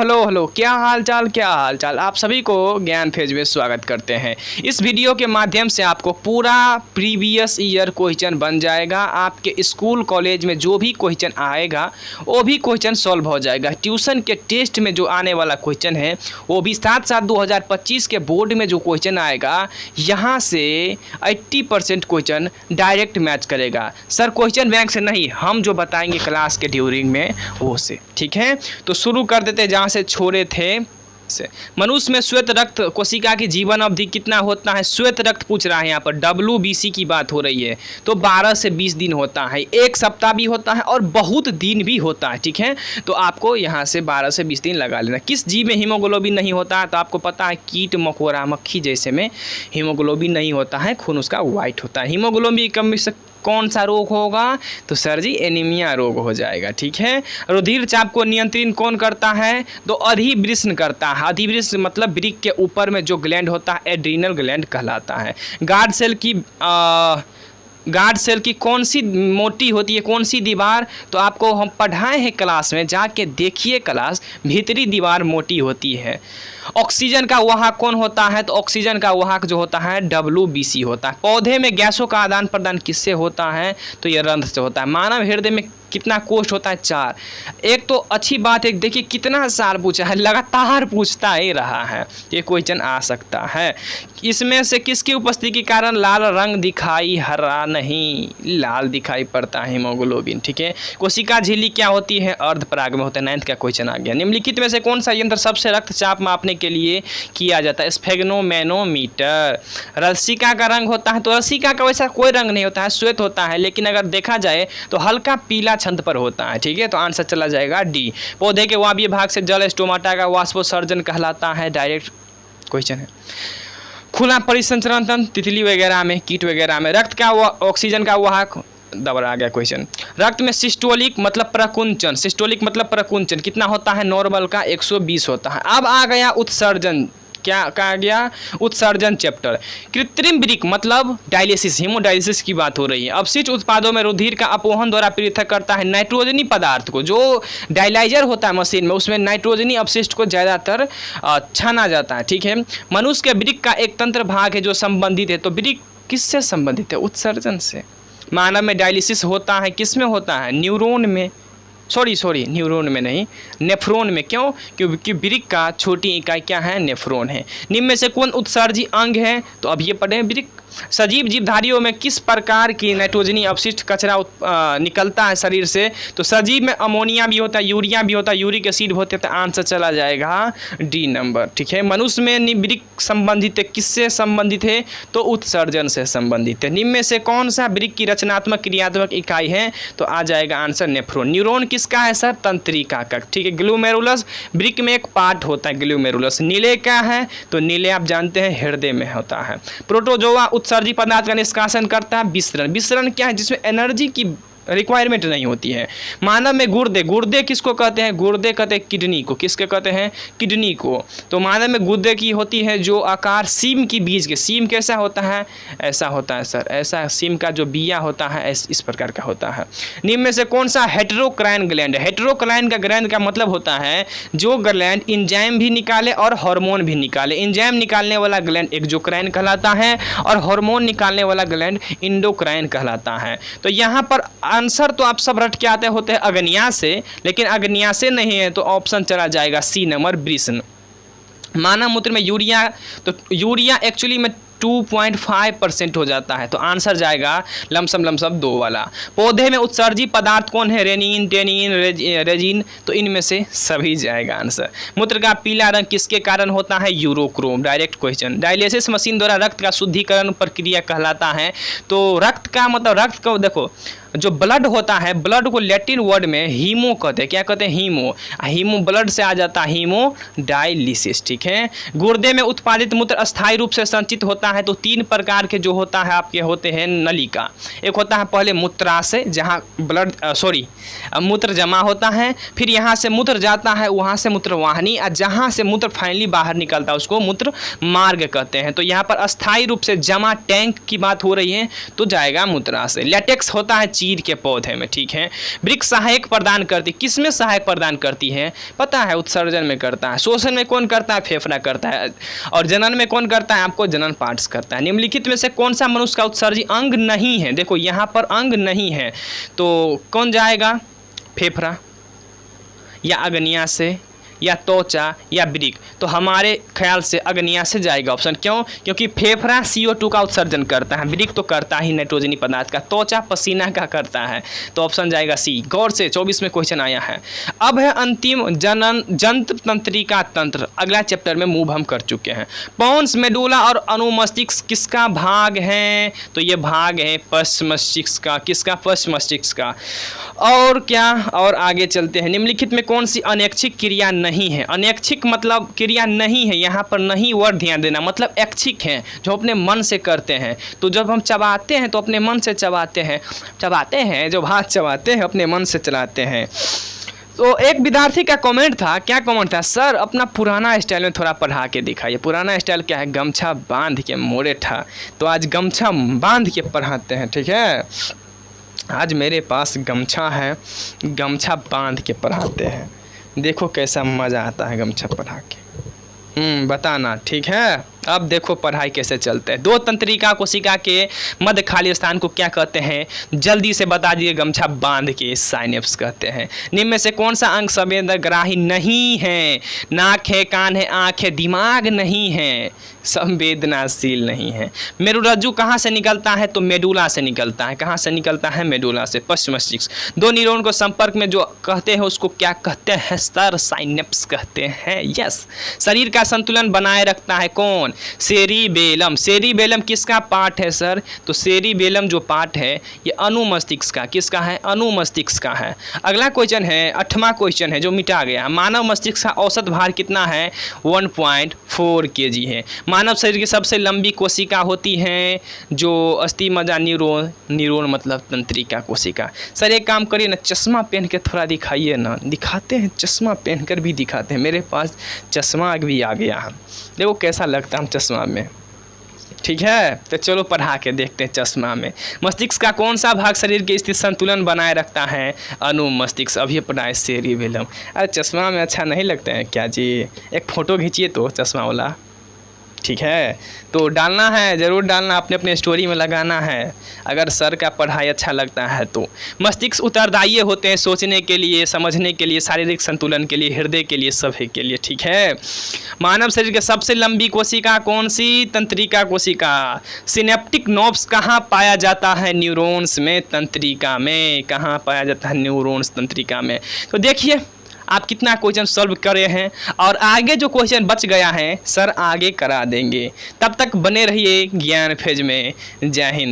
Hello hello, क्या हाल चाल। आप सभी को ज्ञान फेज में स्वागत करते हैं। इस वीडियो के माध्यम से आपको पूरा प्रीवियस ईयर क्वेश्चन बन जाएगा। आपके स्कूल कॉलेज में जो भी क्वेश्चन आएगा वो भी क्वेश्चन सॉल्व हो जाएगा। ट्यूशन के टेस्ट में जो आने वाला क्वेश्चन है वो भी साथ साथ 2025 के बोर्ड में जो क्वेश्चन आएगा यहाँ से 80% क्वेश्चन डायरेक्ट मैच करेगा। सर क्वेश्चन बैंक से नहीं, हम जो बताएंगे क्लास के ड्यूरिंग में वो से, ठीक है। तो शुरू कर देते जहाँ से छोड़े थे। मनुष्य में श्वेत रक्त कोशिका की जीवन अवधि कितना होता है? श्वेत रक्त पूछ रहा है यहाँ पर, WBC की बात हो रही है। तो 12 से 20 दिन होता है, एक सप्ताह भी होता है और बहुत दिन भी होता है, ठीक है। तो आपको यहाँ से 12 से 20 दिन लगा लेना। किस जीव में हीमोग्लोबिन नहीं होता है? तो आपको पता है कीट मकोड़ा मक्खी जैसे में हीमोग्लोबिन नहीं होता है, खून उसका वाइट होता है। हीमोग्लोबिन कम कौन सा रोग होगा? तो सर जी एनीमिया रोग हो जाएगा, ठीक है। रुधिर चाप को नियंत्रित कौन करता है? तो अधिवृष्ण करता है। अधिवृष्ण मतलब वृक्क के ऊपर में जो ग्लैंड होता है एड्रीनल ग्लैंड कहलाता है। गार्ड सेल की कौन सी मोटी होती है, कौन सी दीवार? तो आपको हम पढ़ाए हैं क्लास में, जाके देखिए क्लास, भीतरी दीवार मोटी होती है। ऑक्सीजन का वाहक कौन होता है? तो ऑक्सीजन का वाहक जो होता है WBC होता है। पौधे में गैसों का आदान प्रदान किससे होता है? तो ये रंध्र से होता है। मानव हृदय में कितना कोष्ठ होता है? 4। एक तो अच्छी बात है, देखिए कितना साल पूछा है, लगातार पूछता ही रहा है, ये क्वेश्चन आ सकता है। इसमें से किसकी उपस्थिति के कारण लाल रंग दिखाई, हरा नहीं, लाल दिखाई पड़ता है हीमोग्लोबिन, ठीक है। कोशिका झिल्ली क्या होती है? अर्धपराग में होता है। 9th का क्वेश्चन आ गया। निम्नलिखित में से कौन सा यंत्र सबसे रक्तचाप मापने के लिए किया जाता है? स्फेग्नोमैनोमीटर। रसिका का रंग होता है? तो रसिका का वैसा कोई रंग नहीं होता है, श्वेत होता है, लेकिन अगर देखा जाए तो हल्का पीला छंद पर होता है, ठीक है। तो आंसर चला जाएगा डी। पौधे के वायवीय भाग से जल स्टोमाटा का वाष्पोत्सर्जन कहलाता है। डायरेक्ट क्वेश्चन है। खुला परिसंचरण तंत्र तितली वगैरह में, कीट वगैरह में। रक्त का ऑक्सीजन का वाहक, दबर आ गया क्वेश्चन। रक्त में सिस्टोलिक मतलब प्रकुंचन, सिस्टोलिक मतलब प्रकुंचन कितना होता है? नॉर्मल का 120 होता है। अब आ गया उत्सर्जन, क्या कहा गया? उत्सर्जन चैप्टर। कृत्रिम वृक्क मतलब डायलिसिस, हीमोडायलिसिस की बात हो रही है। अपशिष्ट उत्पादों में रुधिर का अपवहन द्वारा पृथक करता है नाइट्रोजनी पदार्थ को। जो डायलाइजर होता है मशीन में, उसमें नाइट्रोजनी अपशिष्ट को ज़्यादातर छाना जाता है, ठीक है। मनुष्य के वृक्क का एक तंत्र भाग है जो संबंधित है। तो वृक्क किससे संबंधित है? उत्सर्जन से। मानव में डायलिसिस होता है, किस में होता है? न्यूरॉन में, सॉरी न्यूरॉन में नहीं, नेफ्रॉन में। क्यों? क्योंकि वृक्क का छोटी इकाई क्या है? नेफ्रॉन है। निम्न में से कौन उत्सर्जी अंग है? तो अब ये पढ़े वृक्क। सजीव जीवधारियों में किस प्रकार की नाइट्रोजनी अपशिष्ट कचरा निकलता है शरीर से? तो सजीव में अमोनिया भी होता है, यूरिया भी होता है, यूरिक एसिड होते हैं। तो आंसर चला जाएगा डी नंबर, ठीक है। मनुष्य में वृक्क संबंधित है, किससे संबंधित है? तो उत्सर्जन से संबंधित है। निम्न में से कौन सा वृक्क की रचनात्मक क्रियात्मक इकाई है? तो आ जाएगा आंसर नेफ्रॉन। न्यूरॉन किसका है सर? तंत्रिका का, ठीक है। ग्लोमेरुलस वृक्क में एक पार्ट होता है ग्लोमेरुलस। नीले क्या है? तो नीले आप जानते हैं हृदय में होता है। प्रोटोजोआ उत्सर्जी पदार्थ का निष्कासन करता है विसरण। विसरण क्या है? जिसमें एनर्जी की रिक्वायरमेंट नहीं होती है। मानव में गुर्दे, गुर्दे किसको कहते हैं? गुर्दे कहते हैं किडनी को। किसके कहते हैं? किडनी को। तो मानव में गुर्दे की होती है जो आकार सीम की बीज के, सीम कैसा होता है? ऐसा होता है सर, ऐसा सीम का जो बिया होता है इस प्रकार का होता है। निम्न में से कौन सा हेटेरोक्राइन ग्लैंड है? हेटेरोक्राइन का ग्लैंड का मतलब होता है जो ग्लैंड इंजाइम भी निकाले और हार्मोन भी निकाले। इंजाइम निकालने वाला ग्लैंड एक्सोक्राइन कहलाता है और हार्मोन निकालने वाला ग्लैंड इंडोक्राइन कहलाता है। तो यहाँ पर आंसर तो आप सब रट के आते होते हैं अग्न्या से, लेकिन अग्न्या से नहीं है तो ऑप्शन चला जाएगा सी नंबर वृषण। मानव मूत्र में यूरिया, तो यूरिया एक्चुअली में 2.5% हो जाता है। तो आंसर जाएगा लमसम 2 वाला। पौधे में उत्सर्जी पदार्थ कौन है? Renin, tannin, resin. तो इनमें से सभी जाएगा आंसर। मूत्र का पीला रंग किसके कारण होता है? Urochrome. Direct question. Dialysis machine द्वारा रक्त का शुद्धिकरण प्रक्रिया कहलाता है। तो रक्त का मतलब, रक्त को देखो, जो ब्लड होता है, ब्लड को लैटिन वर्ड में हीमो कहते हैं। क्या कहते हैं? हीमो। हीमो ब्लड से आ जाता है हीमो डायलिसिस, ठीक है। गुर्दे में उत्पादित मूत्र अस्थायी रूप से संचित होता है। तो 3 प्रकार के जो होता है आपके होते हैं नलिका। एक होता है पहले मूत्राशय, जहाँ ब्लड मूत्र जमा होता है, फिर यहाँ से मूत्र जाता है, वहाँ से मूत्रवाहिनी, और जहाँ से मूत्र फाइनली बाहर निकलता है उसको मूत्र मार्ग कहते हैं। तो यहाँ पर अस्थायी रूप से जमा टैंक की बात हो रही है तो जाएगा मूत्राशय। लैटेक्स होता है चीर के पौधे में, ठीक है। वृक्क सहायक प्रदान करती, किसमें सहायक प्रदान करती है पता है? उत्सर्जन में करता है। शोषण में कौन करता है? फेफड़ा करता है। और जनन में कौन करता है? आपको जनन पार्ट्स करता है। निम्नलिखित में से कौन सा मनुष्य का उत्सर्जी अंग नहीं है? देखो यहाँ पर अंग नहीं है तो कौन जाएगा? फेफड़ा या अग्न्या से या त्वचा या वृक्क, तो हमारे ख्याल से अग्न्या से जाएगा ऑप्शन। क्यों? क्योंकि फेफड़ा CO2 का उत्सर्जन करता है, वृक्क तो करता ही नाइट्रोजनी पदार्थ का, त्वचा पसीना का करता है, तो ऑप्शन जाएगा सी। गौर से 24 में क्वेश्चन आया है। अब है अंतिम जनन जंत तंत्रिका तंत्र, अगला चैप्टर में मूव हम कर चुके हैं। पोन्स, मेडुला और अनुमस्तिष्क किसका भाग है? तो ये भाग है पश्च मस्तिष्क का। किसका? पश्च मस्तिष्क का। और क्या? और आगे चलते हैं। निम्नलिखित में कौन सी अनैच्छिक क्रिया नहीं है? अनैच्छिक मतलब क्रिया नहीं है, यहाँ पर नहीं वर्ड ध्यान देना, मतलब ऐच्छिक है, जो अपने मन से करते हैं। तो जब हम चबाते हैं तो अपने मन से चबाते हैं, जो भात चबाते हैं अपने मन से चलाते हैं। तो एक विद्यार्थी का कमेंट था, क्या कमेंट था? सर अपना पुराना स्टाइल में थोड़ा पढ़ा के दिखाइए। पुराना स्टाइल क्या है? गमछा बांध के मोरे था, तो आज गमछा बांध के पढ़ाते हैं, ठीक है। आज मेरे पास गमछा है, गमछा बांध के पढ़ाते हैं। देखो कैसा मज़ा आता है गमछा पढ़ा के। बताना, ठीक है। अब देखो पढ़ाई कैसे चलते हैं। दो तंत्रिका कोशिका के मध्य खाली स्थान को क्या कहते हैं? जल्दी से बता दीजिए। गमछा बांध के साइनेप्स कहते हैं। निम्न में से कौन सा अंग संवेदनग्राही नहीं है? नाक है, कान है, आँख है, दिमाग नहीं है, संवेदनाशील नहीं है। मेरुरज्जु कहाँ से निकलता है? तो मेडुला से निकलता है। कहाँ से निकलता है? मेडुला से, पश्च मस्तिष्क। दो न्यूरॉन को संपर्क में जो कहते हैं उसको क्या कहते हैं? सर साइनेप्स कहते हैं। यस। शरीर का संतुलन बनाए रखता है कौन? सेरिबेलम। सेरिबेलम किसका पार्ट है सर? तो सेरिबेलम जो पार्ट है ये अनुमस्तिष्क का, किसका है? अनुमस्तिष्क का है। अगला क्वेश्चन है, 8वां क्वेश्चन है जो मिटा गया। मानव मस्तिष्क का औसत भार कितना है? 1.4 kg है। मानव शरीर की सबसे लंबी कोशिका होती है जो अस्थिमज्जा न्यूरॉन मतलब तंत्रिका कोशिका। सर एक काम करिए ना, चश्मा पहन के थोड़ा दिखाइए ना। दिखाते हैं, चश्मा पहनकर भी दिखाते हैं। मेरे पास चश्मा भी आ गया है, देखो कैसा लगता है चश्मा में, ठीक है। तो चलो पढ़ा के देखते हैं। चश्मा में मस्तिष्क का कौन सा भाग शरीर के स्थिति संतुलन बनाए रखता है? अनुमस्तिष्क। अभी पढ़ाए सेरिबेलम। अरे चश्मा में अच्छा नहीं लगता है क्या जी? एक फ़ोटो खींचिए तो चश्मा वाला, ठीक है। तो डालना है, ज़रूर डालना, अपने अपने स्टोरी में लगाना है अगर सर का पढ़ाई अच्छा लगता है तो। मस्तिष्क उत्तरदायी होते हैं सोचने के लिए, समझने के लिए, शारीरिक संतुलन के लिए, हृदय के लिए, सभी के लिए, ठीक है। मानव शरीर की सबसे लंबी कोशिका कौन सी? तंत्रिका कोशिका। सिनेप्टिक नोब्स कहाँ पाया जाता है? न्यूरॉन्स में, तंत्रिका में। कहाँ पाया जाता है? न्यूरॉन्स तंत्रिका में। तो देखिए आप कितना क्वेश्चन सॉल्व करे हैं, और आगे जो क्वेश्चन बच गया है सर आगे करा देंगे। तब तक बने रहिए ज्ञान फेज में। जय हिंद।